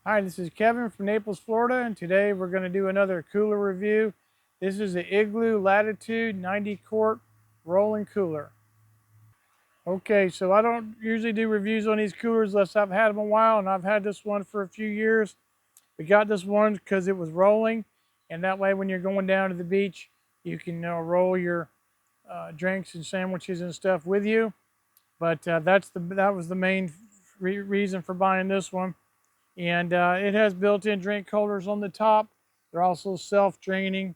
Hi, this is Kevin from Naples, Florida, and today we're going to do another cooler review. This is the Igloo Latitude 90 quart rolling cooler. Okay, so I don't usually do reviews on these coolers unless I've had them a while, and I've had this one for a few years. We got this one because it was rolling, and that way when you're going down to the beach, you can roll your drinks and sandwiches and stuff with you. But that was the main reason for buying this one. And it has built-in drink holders on the top. They're also self-draining.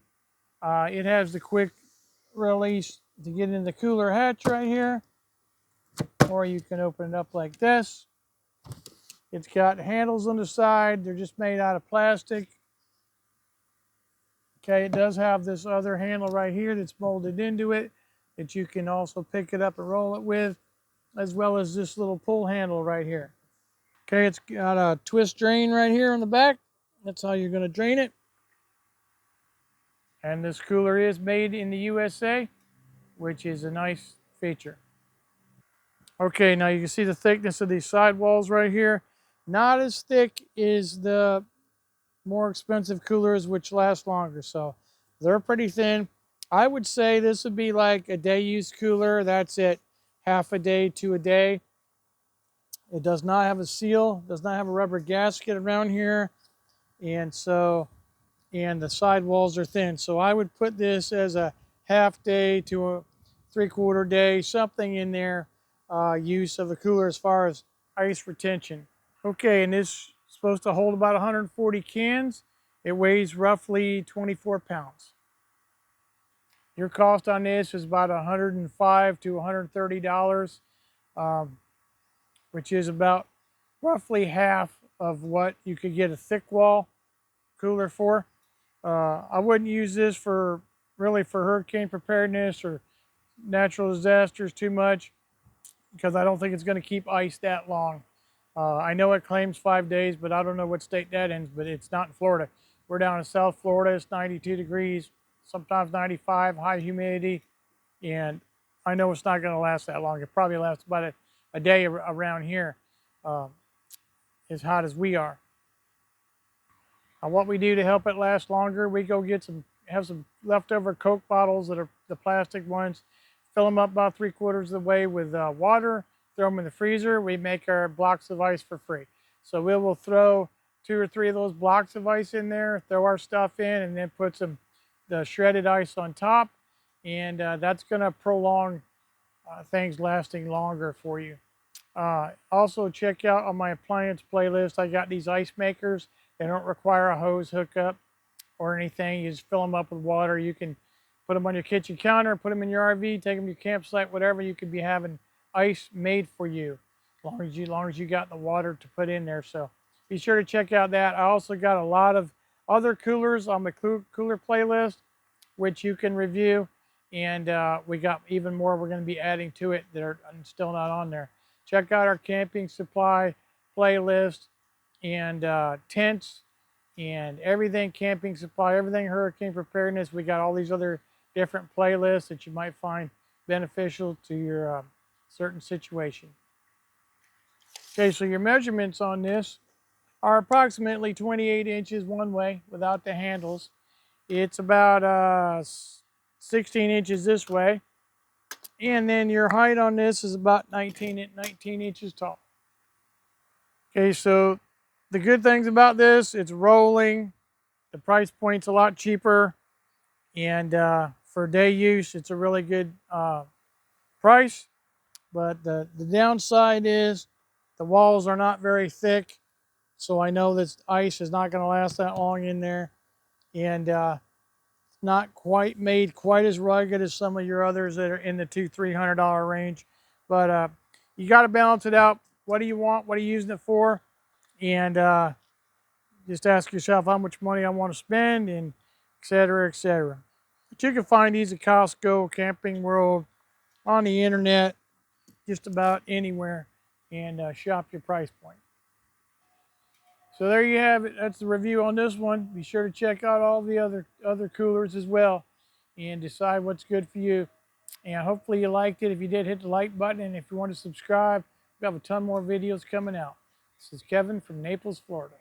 It has the quick release to get in the cooler hatch right here, or you can open it up like this. It's got handles on the side. They're just made out of plastic. Okay, it does have this other handle right here that's molded into it that you can also pick it up and roll it with, as well as this little pull handle right here. Okay, it's got a twist drain right here on the back. That's how you're going to drain it. And this cooler is made in the USA, which is a nice feature. Okay, now you can see the thickness of these sidewalls right here. Not as thick as the more expensive coolers, which last longer. So they're pretty thin. I would say this would be like a day use cooler. That's it, half a day to a day. It does not have a seal, does not have a rubber gasket around here. And the sidewalls are thin. So I would put this as a half day to a 3/4 day, something in there, use of the cooler as far as ice retention. Okay, and this is supposed to hold about 140 cans. It weighs roughly 24 pounds. Your cost on this is about $105 to $130, um, which is about roughly half of what you could get a thick wall cooler for. I wouldn't use this for really for hurricane preparedness or natural disasters too much because I don't think it's going to keep ice that long. I know it claims 5 days, but I don't know what state that ends, but it's not in Florida. We're down in South Florida. It's 92 degrees, sometimes 95, high humidity, and I know it's not going to last that long. It probably lasts about a day around here, uh, as hot as we are. What we do to help it last longer, we go have some leftover Coke bottles that are the plastic ones, fill them up about 3/4 of the way with water, throw them in the freezer. We make our blocks of ice for free. So we will throw 2 or 3 of those blocks of ice in there, throw our stuff in, and then put the shredded ice on top. And that's going to prolong things lasting longer for you. Also check out on my appliance playlist, I got these ice makers. They don't require a hose hookup or anything. You just fill them up with water. You can put them on your kitchen counter, put them in your RV, take them to your campsite, whatever. You could be having ice made for you as long as you got the water to put in there. So be sure to check out that. I also got a lot of other coolers on my cooler playlist, which you can review. And we got even more we're going to be adding to it that are still not on there. Check out our camping supply playlist and tents and everything camping supply, everything hurricane preparedness. We got all these other different playlists that you might find beneficial to your certain situation. Okay, so your measurements on this are approximately 28 inches one way without the handles. It's about 16 inches this way. And then your height on this is about 19 inches tall. Okay, so the good things about this, it's rolling. The price point's a lot cheaper. And for day use, it's a really good price. But the downside is the walls are not very thick. So I know this ice is not going to last that long in there. And not quite made quite as rugged as some of your others that are in the $200-300 range. But you got to balance it out. What do you want? What are you using it for? And just ask yourself how much money I want to spend, and et cetera, et cetera. But you can find these at Costco, Camping World, on the internet, just about anywhere, and shop your price point. So there you have it. That's the review on this one. Be sure to check out all the other coolers as well and decide what's good for you. And hopefully you liked it. If you did, hit the like button. And if you want to subscribe, we have a ton more videos coming out. This is Kevin from Naples, Florida.